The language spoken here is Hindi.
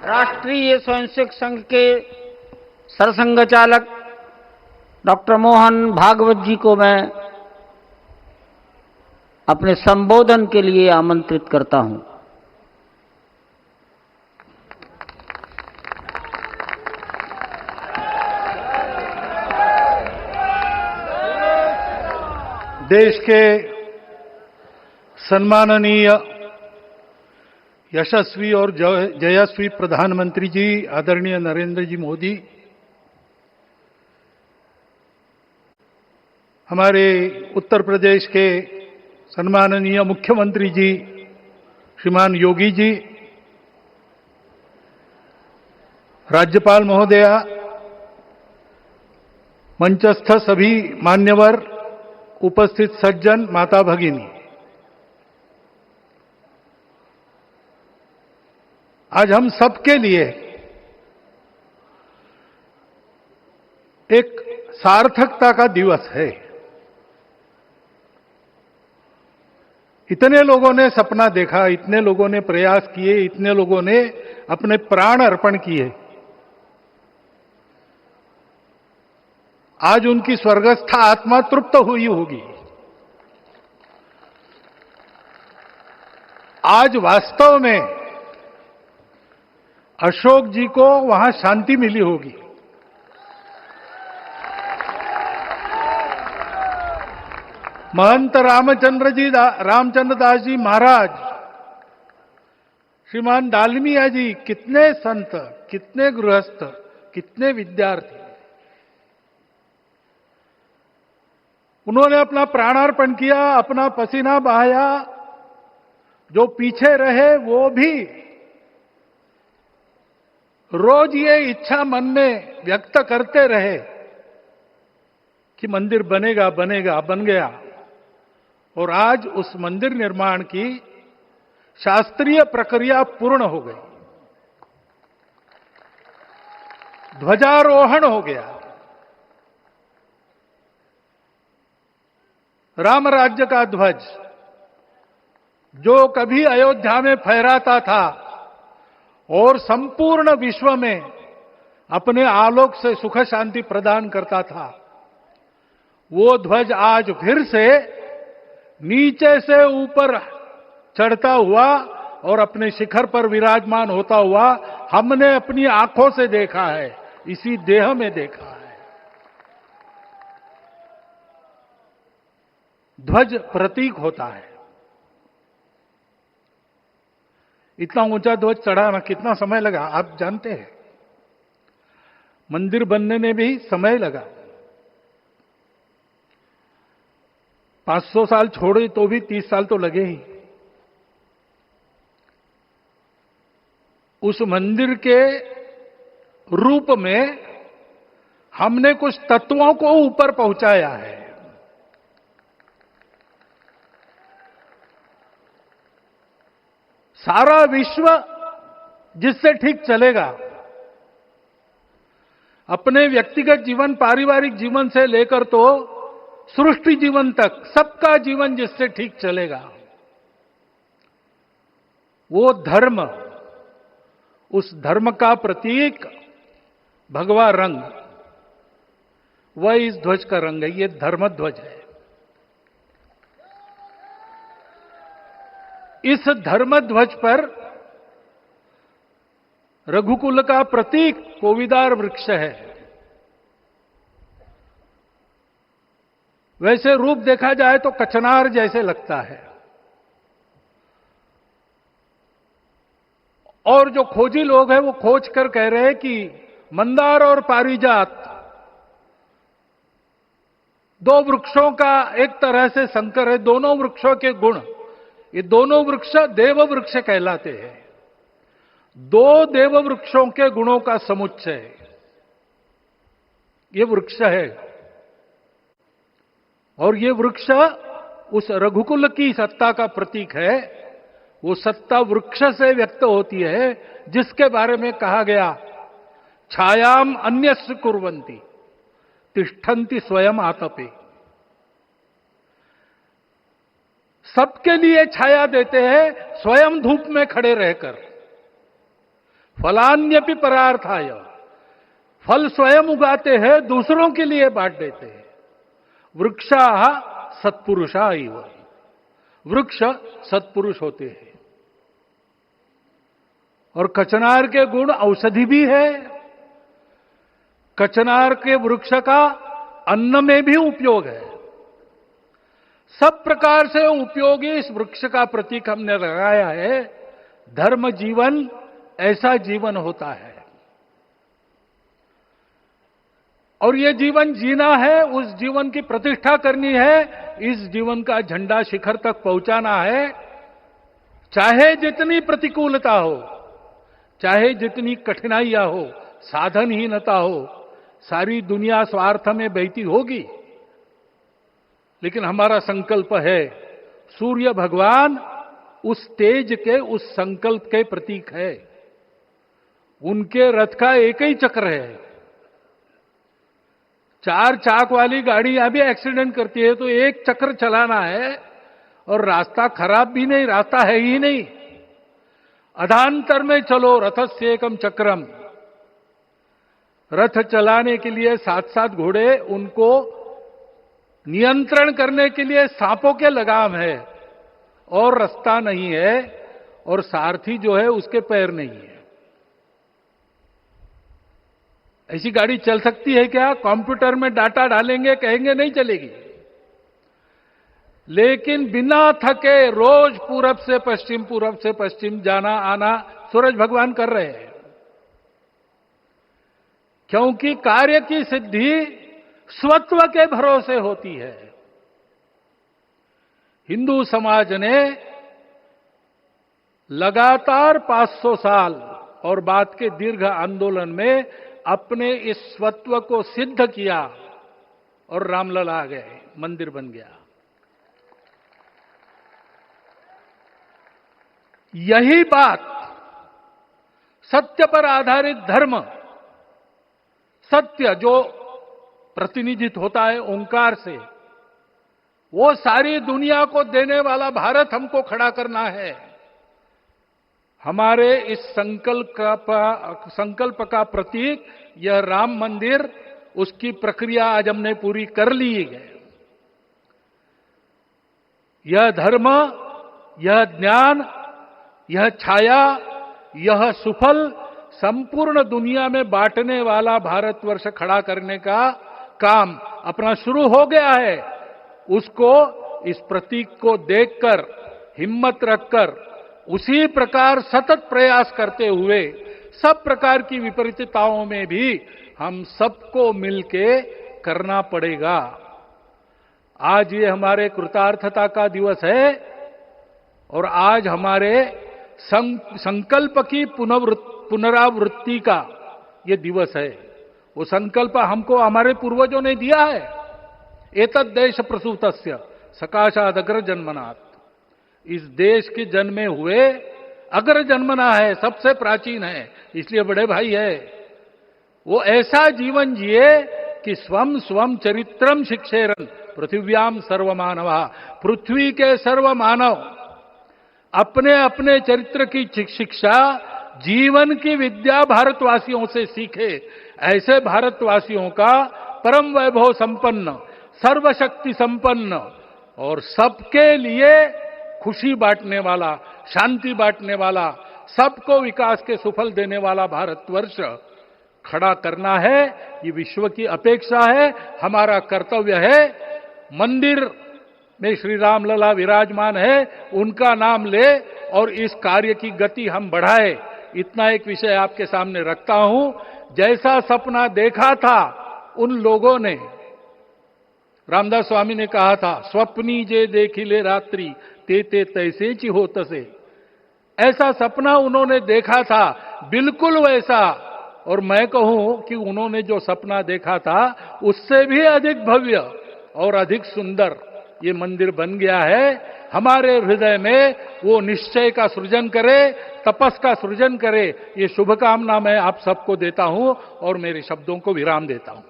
राष्ट्रीय स्वयंसेवक संघ के सरसंघ चालक डॉक्टर मोहन भागवत जी को मैं अपने संबोधन के लिए आमंत्रित करता हूं। देश के सम्माननीय यशस्वी और जयस्वी प्रधानमंत्री जी आदरणीय नरेंद्र जी मोदी, हमारे उत्तर प्रदेश के सम्माननीय मुख्यमंत्री जी श्रीमान योगी जी, राज्यपाल महोदया, मंचस्थ सभी मान्यवर, उपस्थित सज्जन, माता भगिनी, आज हम सबके लिए एक सार्थकता का दिवस है। इतने लोगों ने सपना देखा, इतने लोगों ने प्रयास किए, इतने लोगों ने अपने प्राण अर्पण किए। आज उनकी स्वर्गस्थ आत्मा तृप्त हुई होगी। आज वास्तव में अशोक जी को वहां शांति मिली होगी। महंत रामचंद्र दास जी महाराज, श्रीमान डालमिया जी, कितने संत, कितने गृहस्थ, कितने विद्यार्थी, उन्होंने अपना प्राणार्पण किया, अपना पसीना बहाया। जो पीछे रहे वो भी रोज ये इच्छा मन में व्यक्त करते रहे कि मंदिर बनेगा बनेगा, बन गया। और आज उस मंदिर निर्माण की शास्त्रीय प्रक्रिया पूर्ण हो गई, ध्वजारोहण हो गया। राम राज्य का ध्वज जो कभी अयोध्या में फहराता था और संपूर्ण विश्व में अपने आलोक से सुख शांति प्रदान करता था, वो ध्वज आज फिर से नीचे से ऊपर चढ़ता हुआ और अपने शिखर पर विराजमान होता हुआ हमने अपनी आंखों से देखा है, इसी देह में देखा है। ध्वज प्रतीक होता है। इतना ऊंचा ध्वज चढ़ाना कितना समय लगा आप जानते हैं। मंदिर बनने में भी समय लगा। 500 साल छोड़े तो भी 30 साल तो लगे ही। उस मंदिर के रूप में हमने कुछ तत्वों को ऊपर पहुंचाया है। सारा विश्व जिससे ठीक चलेगा, अपने व्यक्तिगत जीवन, पारिवारिक जीवन से लेकर तो सृष्टि जीवन तक सबका जीवन जिससे ठीक चलेगा, वो धर्म, उस धर्म का प्रतीक भगवा रंग, वह इस ध्वज का रंग है। ये धर्म ध्वज है। इस धर्म ध्वज पर रघुकुल का प्रतीक कोविदार वृक्ष है। वैसे रूप देखा जाए तो कचनार जैसे लगता है। और जो खोजी लोग हैं वो खोज कर कह रहे हैं कि मंदार और पारिजात दो वृक्षों का एक तरह से संकर है। दोनों वृक्षों के गुण, ये दोनों वृक्ष देव वृक्ष कहलाते हैं। दो देव वृक्षों के गुणों का समुच्चय ये वृक्ष है। और ये वृक्ष उस रघुकुल की सत्ता का प्रतीक है। वो सत्ता वृक्ष से व्यक्त होती है, जिसके बारे में कहा गया, छायाम अन्यस्य कुर्वन्ति तिष्ठन्ति स्वयं आतपे। सबके लिए छाया देते हैं, स्वयं धूप में खड़े रहकर। फलान्यपि परार्थाय, फल स्वयं उगाते हैं, दूसरों के लिए बांट देते हैं। वृक्षाः सत्पुरुषा इव, वृक्ष सत्पुरुष होते हैं। और कचनार के गुण औषधि भी है। कचनार के वृक्ष का अन्न में भी उपयोग है। सब प्रकार से उपयोगी इस वृक्ष का प्रतीक हमने लगाया है। धर्म जीवन ऐसा जीवन होता है, और ये जीवन जीना है, उस जीवन की प्रतिष्ठा करनी है, इस जीवन का झंडा शिखर तक पहुंचाना है। चाहे जितनी प्रतिकूलता हो, चाहे जितनी कठिनाइयां हो, साधनहीनता हो, सारी दुनिया स्वार्थ में बहती होगी, लेकिन हमारा संकल्प है। सूर्य भगवान उस तेज के, उस संकल्प के प्रतीक है। उनके रथ का एक ही चक्र है। 4 चाक वाली गाड़ियां भी एक्सीडेंट करती है तो एक चक्र चलाना है, और रास्ता खराब भी नहीं, रास्ता है ही नहीं। अधांतर में चलो रथस्य एकम चक्रम। रथ चलाने के लिए 7-7 घोड़े, उनको नियंत्रण करने के लिए सांपों के लगाम है, और रास्ता नहीं है, और सारथी जो है उसके पैर नहीं है। ऐसी गाड़ी चल सकती है क्या? कंप्यूटर में डाटा डालेंगे, कहेंगे नहीं चलेगी। लेकिन बिना थके रोज पूरब से पश्चिम जाना आना सूरज भगवान कर रहे हैं, क्योंकि कार्य की सिद्धि स्वत्व के भरोसे होती है। हिंदू समाज ने लगातार 500 साल और बाद के दीर्घ आंदोलन में अपने इस स्वत्व को सिद्ध किया, और रामलला आ गए, मंदिर बन गया। यही बात सत्य पर आधारित धर्म, सत्य जो प्रतिनिधित्व होता है ओंकार से, वो सारी दुनिया को देने वाला भारत हमको खड़ा करना है। हमारे इस संकल्प का प्रतीक यह राम मंदिर, उसकी प्रक्रिया आज हमने पूरी कर ली है। यह धर्म, यह ज्ञान, यह छाया, यह सुफल संपूर्ण दुनिया में बांटने वाला भारतवर्ष खड़ा करने का काम अपना शुरू हो गया है। उसको, इस प्रतीक को देखकर, हिम्मत रखकर, उसी प्रकार सतत प्रयास करते हुए सब प्रकार की विपरीतताओं में भी हम सबको मिलके करना पड़ेगा। आज ये हमारे कृतार्थता का दिवस है, और आज हमारे संकल्प की पुनरावृत्ति का ये दिवस है। वो संकल्प हमको हमारे पूर्वजों ने दिया है। एतद् देश प्रसूतस्य सकाशाद अग्र जन्मनात्। इस देश के जन्मे हुए अग्र जन्मना है, सबसे प्राचीन है, इसलिए बड़े भाई है। वो ऐसा जीवन जिए कि स्वम स्वम चरित्रम शिक्षेरन पृथिव्याम सर्वमानवा। पृथ्वी के सर्व मानव अपने अपने चरित्र की शिक्षा, जीवन की विद्या भारतवासियों से सीखे। ऐसे भारतवासियों का परम वैभव संपन्न, सर्वशक्ति संपन्न और सबके लिए खुशी बांटने वाला, शांति बांटने वाला, सबको विकास के सुफल देने वाला भारतवर्ष खड़ा करना है। ये विश्व की अपेक्षा है, हमारा कर्तव्य है। मंदिर में श्री रामलला विराजमान है, उनका नाम ले और इस कार्य की गति हम बढ़ाए। इतना एक विषय आपके सामने रखता हूं। जैसा सपना देखा था उन लोगों ने, रामदास स्वामी ने कहा था, स्वप्नी जे देखिले रात्रि ते ते तैसे ची हो तसे। ऐसा सपना उन्होंने देखा था, बिल्कुल वैसा। और मैं कहूं कि उन्होंने जो सपना देखा था उससे भी अधिक भव्य और अधिक सुंदर ये मंदिर बन गया है। हमारे हृदय में वो निश्चय का सृजन करे, तपस का सृजन करे, ये शुभकामना मैं आप सबको देता हूं और मेरे शब्दों को विराम देता हूं।